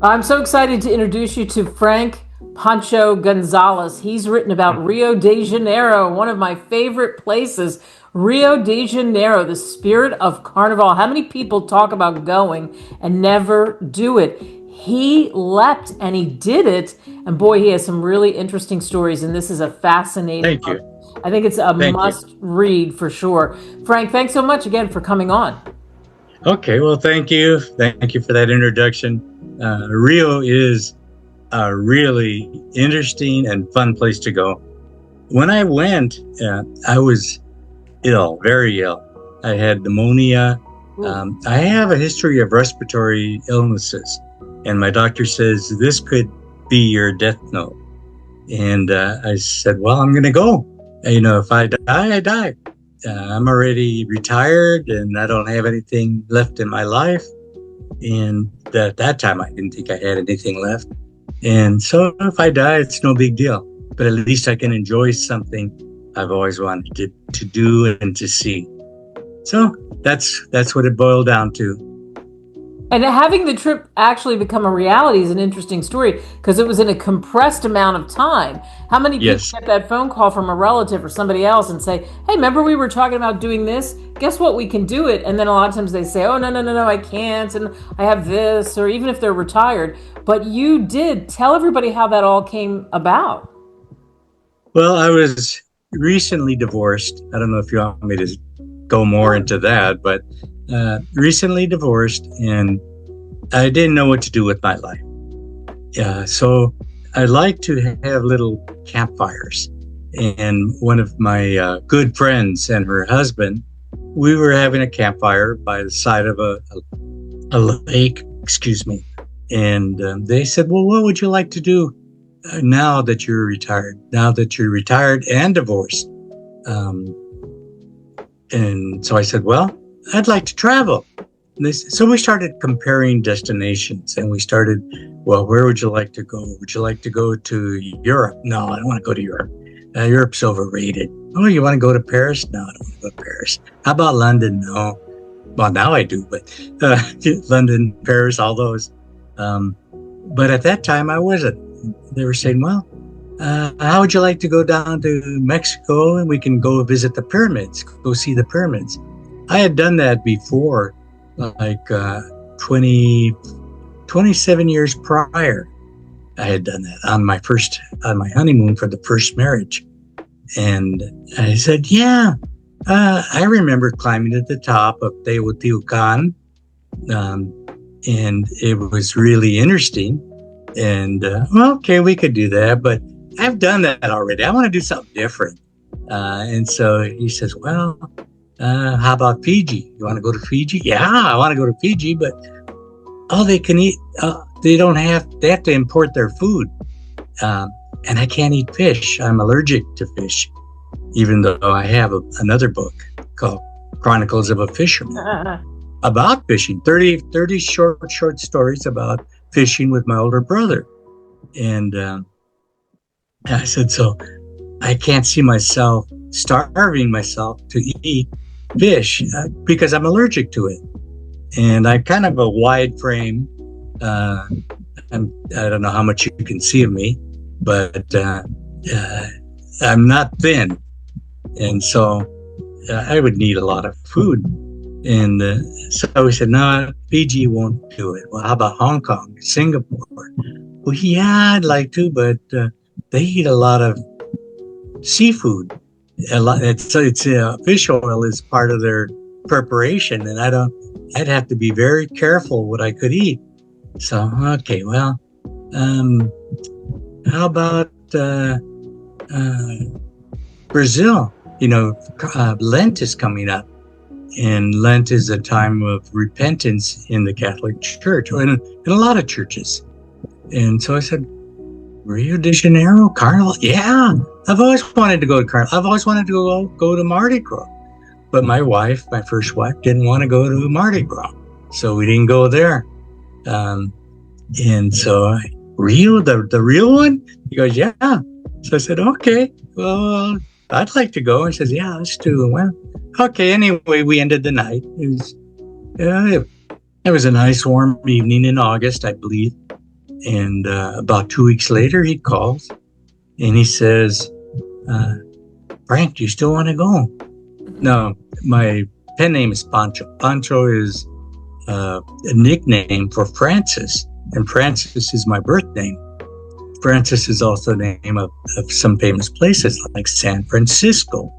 I'm so excited to introduce you to Frank Pancho Gonzales. He's written about Rio de Janeiro, one of my favorite places. Rio de Janeiro, the spirit of Carnival. How many people talk about going and never do it? He leapt and he did it. And boy, he has some really interesting stories. And this is a fascinating Thank book. you. I think it's a Thank you. must read for sure. Frank, thanks so much again for coming on. Okay, well, thank you. Thank you for that introduction. Rio is a really interesting and fun place to go. When I went, I was ill, very ill. I had pneumonia. Ooh. I have a history of respiratory illnesses, and my doctor says this could be your death note. And I said, well, I'm going to go. If I die, I die. I'm already retired and I don't have anything left in my life. And at that time, I didn't think I had anything left. And so if I die, it's no big deal. But at least I can enjoy something I've always wanted to do and to see. So that's what it boiled down to. And having the trip actually become a reality is an interesting story because it was in a compressed amount of time. How many people Yes. get that phone call from a relative or somebody else and say, hey, remember we were talking about doing this? Guess what? We can do it. And then a lot of times they say, oh, no, I can't. And I have this, or even if they're retired. But you did tell everybody how that all came about. Well, I was recently divorced. I don't know if you want me to go more into that, but recently divorced, and I didn't know what to do with my life. So I like to have little campfires. And one of my good friends and her husband, we were having a campfire by the side of a lake, excuse me. And they said, well, what would you like to do now that you're retired? Now that you're retired and divorced? And so I said, well, I'd like to travel. So we started comparing destinations and we started, well, where would you like to go? Would you like to go to Europe? No, I don't want to go to Europe. Europe's overrated. Oh, you want to go to Paris? No, I don't want to go to Paris. How about London? No. Well, now I do, but London, Paris, all those. But at that time, I wasn't. They were saying, well, how would you like to go down to Mexico and we can go visit the pyramids, go see the pyramids? I had done that before, like 27 years prior. I had done that on my honeymoon for the first marriage. And I said, yeah, I remember climbing at the top of Teotihuacan. And it was really interesting. And, well, okay, we could do that, but I've done that already. I want to do something different. And so he says, well, how about Fiji? You want to go to Fiji? Yeah, I want to go to Fiji, but all they can eat, they have to import their food. And I can't eat fish. I'm allergic to fish, even though I have another book called Chronicles of a Fisherman about fishing, 30 short stories about fishing with my older brother. And I said, so I can't see myself starving myself to eat fish because I'm allergic to it. And I'm kind of a wide frame. I don't know how much you can see of me, but I'm not thin. And so I would need a lot of food. And so we said, no, Fiji won't do it. Well, how about Hong Kong, Singapore? Well, yeah, I'd like to, but they eat a lot of seafood. It's fish oil is part of their preparation, and I'd have to be very careful what I could eat. So, okay, well, how about Brazil? Lent is coming up, and Lent is a time of repentance in the Catholic Church, or in a lot of churches. And so I said, Rio de Janeiro, Carnival? Yeah, I've always wanted to go to Carnival. I've always wanted to go to Mardi Gras. But my first wife, didn't want to go to Mardi Gras. So we didn't go there. And so Rio, the real one? He goes, yeah. So I said, okay, well, I'd like to go. He says, yeah, let's do it. Well, okay, anyway, we ended the night. It was a nice warm evening in August, I believe. And about 2 weeks later, he calls and he says, Frank, do you still want to go? No, my pen name is Pancho. Pancho is a nickname for Francis, and Francis is my birth name. Francis is also the name of some famous places like San Francisco.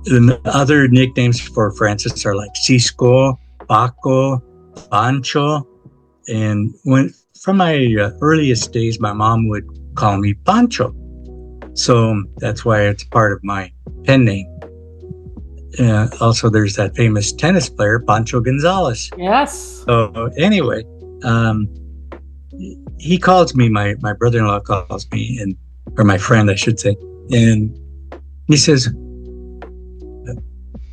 And other nicknames for Francis are like Cisco, Paco, Pancho. And from my earliest days, my mom would call me Pancho. So that's why it's part of my pen name. Also, there's that famous tennis player, Pancho Gonzales. Yes. So anyway, he calls me, my brother-in-law calls me, or my friend, I should say. And he says,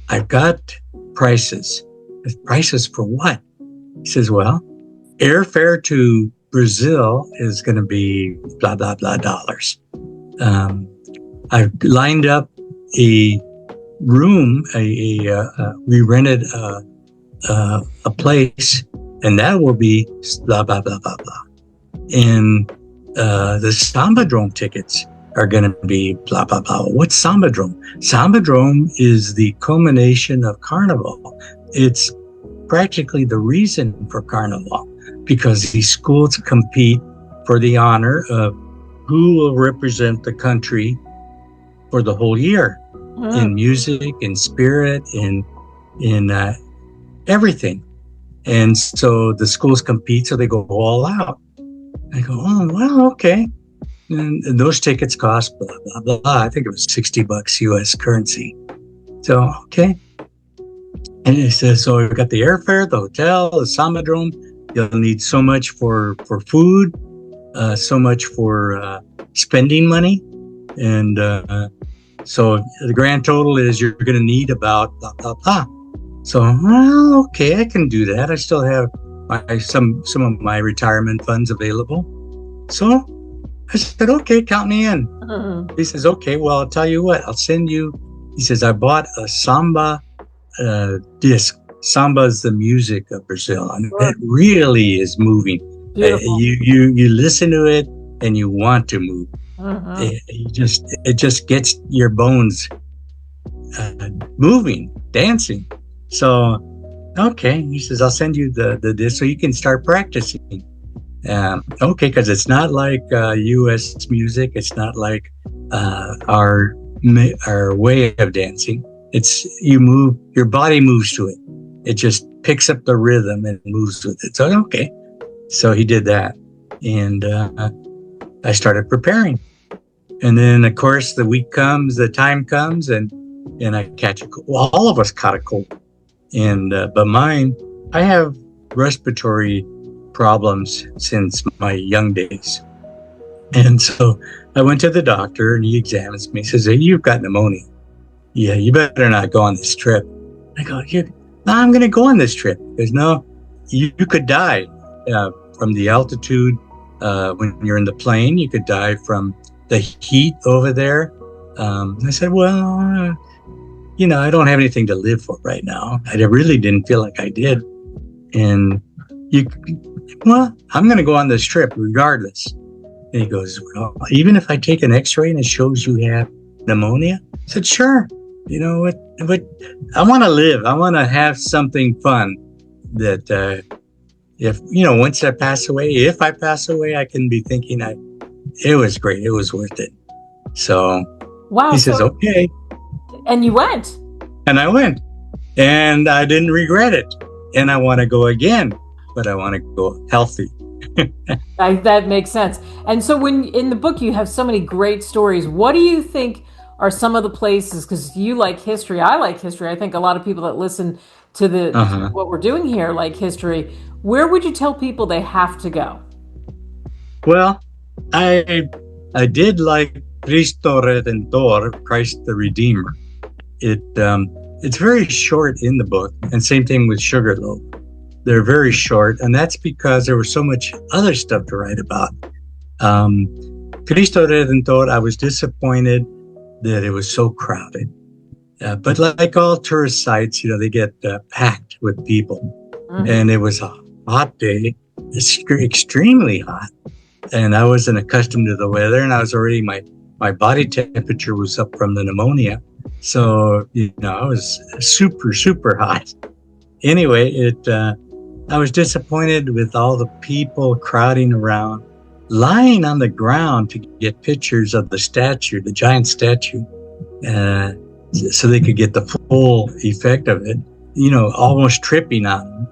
I've got prices. Prices for what? He says, well, airfare to Brazil is going to be blah, blah, blah dollars. I've lined up a room, we rented a place, and that will be blah, blah, blah, blah, blah. And the Sambadrome tickets are going to be blah, blah, blah. What's Sambadrome? Sambadrome is the culmination of Carnival. It's practically the reason for Carnival, because these schools compete for the honor of who will represent the country for the whole year in music, in spirit, in everything. And so the schools compete, so they go all out. I go, oh, well, okay. And those tickets cost blah, blah, blah. I think it was $60 US currency. So, okay. And he says, so we've got the airfare, the hotel, the Sambadrome. You'll need so much for food, so much for spending money. And so the grand total is you're going to need about blah, blah, blah. So, well, okay, I can do that. I still have some of my retirement funds available. So I said, okay, count me in. He says, okay, well, I'll tell you what, I'll send you. He says, I bought a samba disc. Samba is the music of Brazil, and it really is moving. You listen to it and you want to move. It just gets your bones moving, dancing. So, okay, he says, I'll send you the disc so you can start practicing. Okay, because it's not like U.S. music. It's not like our way of dancing. It's you move, your body moves to it. It just picks up the rhythm and moves with it. So, okay. So he did that. And I started preparing. And then, of course, the time comes, and I catch a cold. Well, all of us caught a cold. And but mine, I have respiratory problems since my young days. And so I went to the doctor, and he examines me. He says, hey, you've got pneumonia. Yeah, you better not go on this trip. I go, no, I'm going to go on this trip. Because no, you could die from the altitude when you're in the plane. You could die from the heat over there. I said, well, I don't have anything to live for right now. I really didn't feel like I did. And I'm going to go on this trip regardless. And he goes, well, even if I take an x-ray and it shows you have pneumonia? I said, sure. You know what? But I want to live. I want to have something fun that if I pass away, I can be thinking it was great. It was worth it. So wow, he says, okay. And you went. And I went. And I didn't regret it. And I want to go again, but I want to go healthy. That makes sense. And so when in the book you have so many great stories, what do you think are some of the places, because you like history, I like history, I think a lot of people that listen to what we're doing here like history, where would you tell people they have to go? Well, I did like Cristo Redentor, Christ the Redeemer. It's very short in the book, and same thing with Sugarloaf. They're very short, and that's because there was so much other stuff to write about. Cristo Redentor, I was disappointed that it was so crowded. But like all tourist sites, they get packed with people. And it was a hot day, extremely hot. And I wasn't accustomed to the weather, and I was already, my body temperature was up from the pneumonia. So, I was super, super hot. Anyway, I was disappointed with all the people crowding around, lying on the ground to get pictures of the statue, the giant statue, so they could get the full effect of it, almost tripping on them.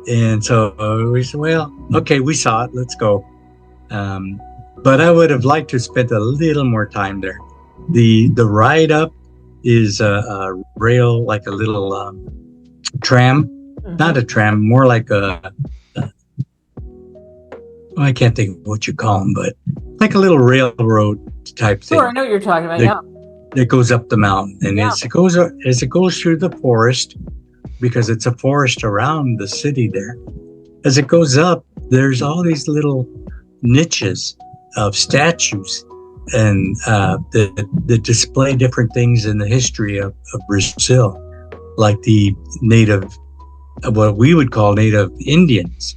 And so we said, well, okay, we saw it, let's go. But I would have liked to have spent a little more time there. The ride up is a rail, like a little tram, not a tram, more like I can't think of what you call them, but like a little railroad type thing. Sure, I know what you're talking about. That goes up the mountain, and as it goes through the forest, because it's a forest around the city there. As it goes up, there's all these little niches of statues, and that display different things in the history of Brazil, like the what we would call native Indians,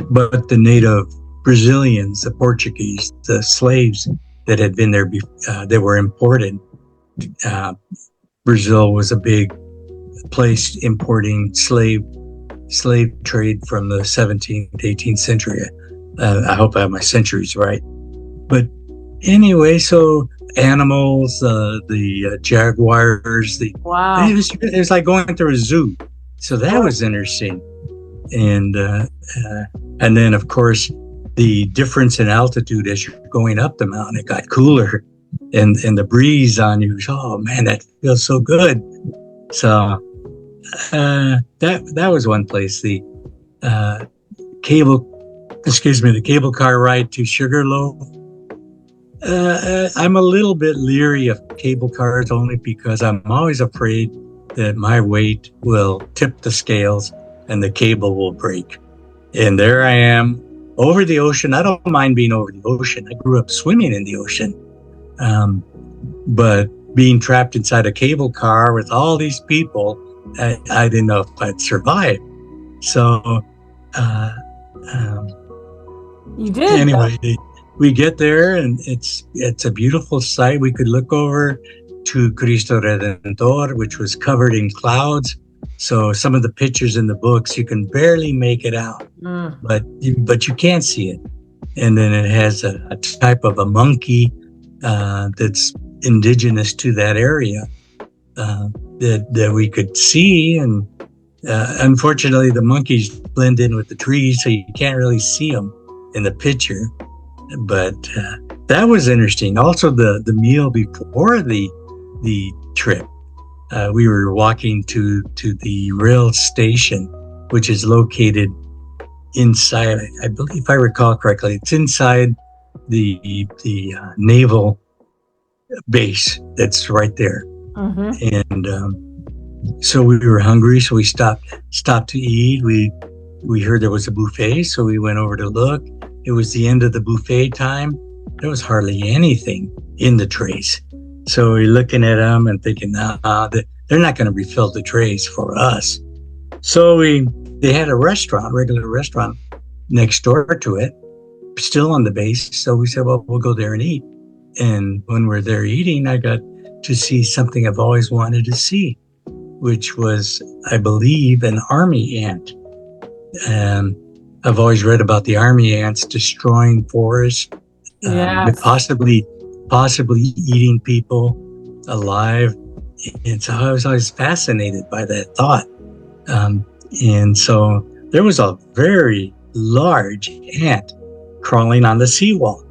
but the native Brazilians, the Portuguese, the slaves that had been there, that were imported. Brazil was a big place importing slave trade from the 17th, 18th century. I hope I have my centuries right. But anyway, so animals, the jaguars, wow. It was like going through a zoo. So that was interesting. And then, of course, the difference in altitude as you're going up the mountain, it got cooler, and the breeze on you, oh man, that feels so good. So that was one place. The cable car ride to Sugarloaf. I'm a little bit leery of cable cars, only because I'm always afraid that my weight will tip the scales and the cable will break. And there I am over the ocean. I don't mind being over the ocean. I grew up swimming in the ocean. But being trapped inside a cable car with all these people, I didn't know if I'd survive. So, you did. Anyway, we get there, and it's a beautiful sight. We could look over to Cristo Redentor, which was covered in clouds. So some of the pictures in the books, you can barely make it out, but you can see it. And then it has a type of a monkey that's indigenous to that area that we could see. And unfortunately, the monkeys blend in with the trees, so you can't really see them in the picture. But that was interesting. Also, the meal before the trip. We were walking to the rail station, which is located inside, I believe, if I recall correctly, it's inside the naval base that's right there. And so we were hungry, so we stopped to eat. We heard there was a buffet, so we went over to look. It was the end of the buffet time. There was hardly anything in the trays. So we're looking at them and thinking, they're not going to refill the trays for us. So they had a regular restaurant next door to it, still on the base. So we said, well, we'll go there and eat. And when we're there eating, I got to see something I've always wanted to see, which was, I believe, an army ant. I've always read about the army ants destroying forests, possibly eating people alive. And so I was always fascinated by that thought. And so there was a very large ant crawling on the seawall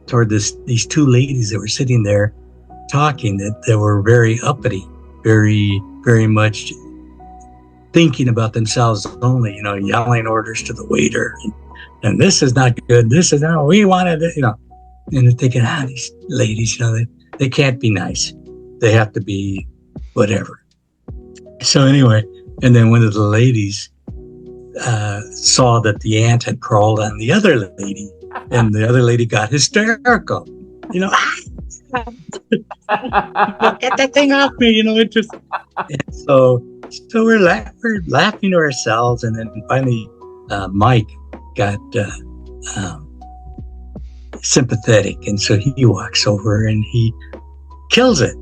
toward these two ladies that were sitting there talking, that were very uppity, very, very much thinking about themselves only, yelling orders to the waiter. And this is not good. This is not what we wanted, And they're thinking, these ladies, they can't be nice. They have to be whatever. So anyway, and then one of the ladies saw that the ant had crawled on the other lady, and the other lady got hysterical. Get that thing off me, it just. And so we're laughing to ourselves, and then finally Mike got sympathetic, and so he walks over and he kills it.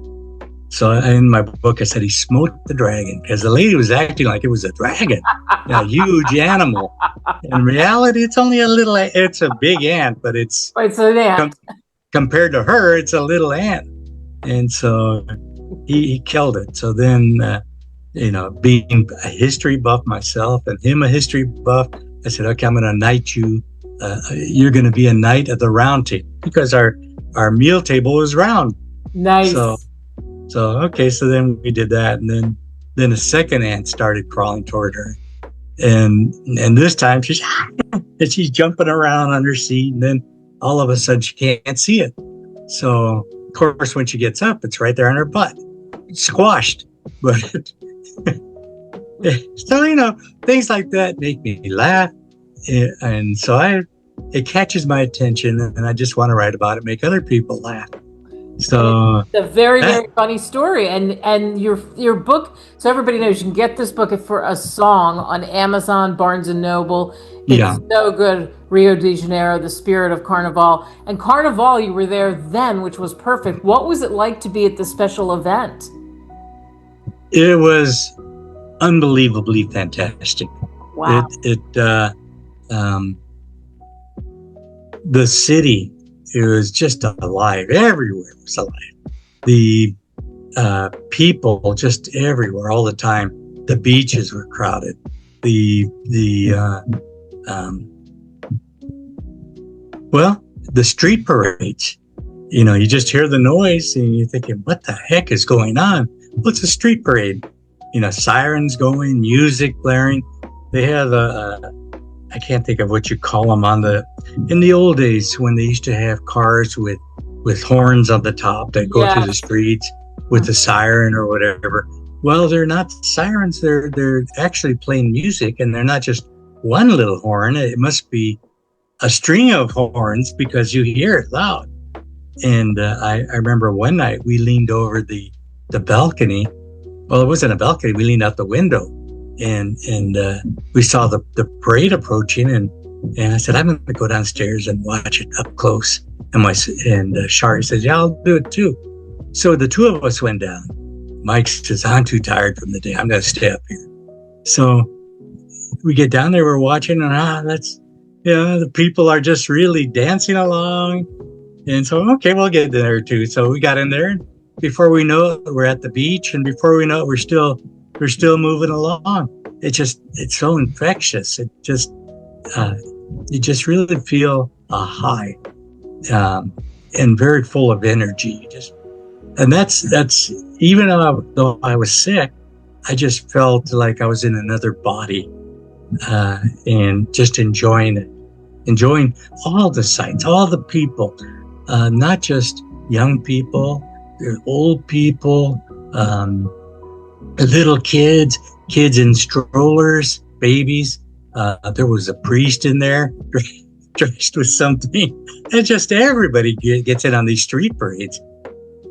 So in my book, I said he smote the dragon because the lady was acting like it was a dragon, a huge animal. In reality, it's only it's a big ant, but it's an ant. Compared to her, it's a little ant. And so he killed it. So then, being a history buff myself and him a history buff, I said, okay, I'm going to knight you. You're going to be a knight of the round table because our meal table was round. Nice. So then we did that, and then a second ant started crawling toward her, and this time she's jumping around on her seat, and then all of a sudden she can't see it. So of course when she gets up, it's right there on her butt, squashed. But so things like that make me laugh, and so it catches my attention, and I just want to write about it, make other people laugh. So it's a very, very funny story, and your book. So everybody knows you can get this book for a song on Amazon, Barnes and Noble. It's so good. Rio de Janeiro, the Spirit of Carnival, and Carnival. You were there then, which was perfect. What was it like to be at the special event? It was unbelievably fantastic. Wow! The city. It was just alive. Everywhere was alive. The people just everywhere all the time. The beaches were crowded. The street parades. You just hear the noise and you're thinking, what the heck is going on? What's a street parade? Sirens going, music blaring. They have I can't think of what you call them in the old days when they used to have cars with horns on the top that go through the streets with the siren or whatever. Well, they're not sirens. They're actually playing music, and they're not just one little horn. It must be a string of horns because you hear it loud. And I remember one night we leaned over the balcony. Well, it wasn't a balcony. We leaned out the window. And we saw the parade approaching, and I said, I'm going to go downstairs and watch it up close. And Shari says, yeah, I'll do it too. So the two of us went down. Mike says, I'm too tired from the day. I'm going to stay up here. So we get down there, we're watching, and the people are just really dancing along. And so, okay, we'll get there too. So we got in there, and before we know it, we're at the beach, and before we know it, we're still moving along. It's so infectious. You just really feel a high, and very full of energy. And that's even though I was sick, I just felt like I was in another body, and just enjoying all the sights, all the people, not just young people, old people, little kids in strollers, babies. There was a priest in there dressed with something. And just everybody gets in on these street parades.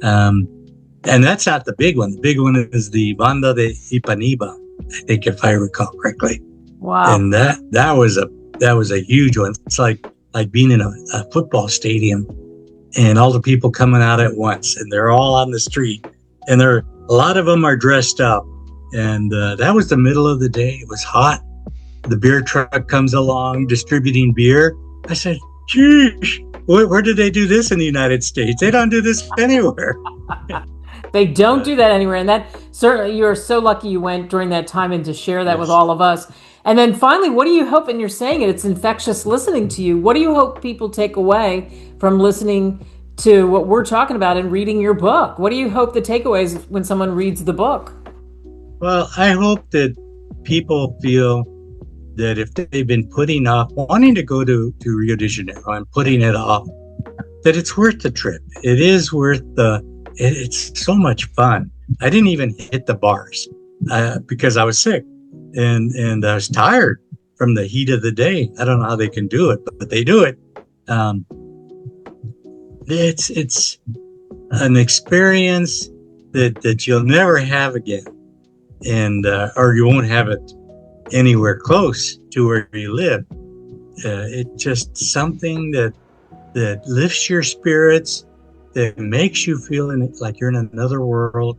And that's not the big one. The big one is the Banda de Ipanema, I think, if I recall correctly. Wow. And that was a huge one. It's like being in a football stadium and all the people coming out at once, and they're all on the street, and a lot of them are dressed up. And that was the middle of the day. It was hot. The beer truck comes along distributing beer. I said, geez, where did they do this in the United States? They don't do this anywhere. They don't do that anywhere. And that certainly, you're so lucky you went during that time and to share that with all of us. And then finally, what do you hope, and you're saying it's infectious listening to you, what do you hope people take away from listening to what we're talking about and reading your book? What do you hope the takeaways when someone reads the book? Well, I hope that people feel that if they've been putting off wanting to go to Rio de Janeiro and putting it off, that it's worth the trip. It is worth it's so much fun. I didn't even hit the bars because I was sick and I was tired from the heat of the day. I don't know how they can do it, but they do it. It's an experience that you'll never have again, and or you won't have it anywhere close to where you live. It's just something that lifts your spirits, that makes you feel like you're in another world,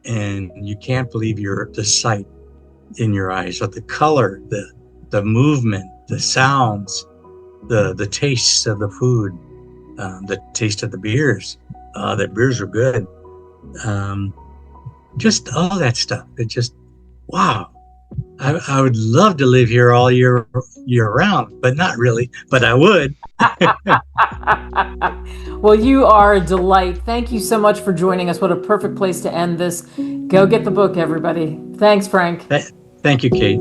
and you can't believe the sight in your eyes, or the color, the movement, the sounds, the tastes of the food, the taste of the beers. The beers are good. Just all that stuff. It just, wow. I would love to live here all year round, but not really. But I would. Well, you are a delight. Thank you so much for joining us. What a perfect place to end this. Go get the book, everybody. Thanks, Frank. Thank you, Kate.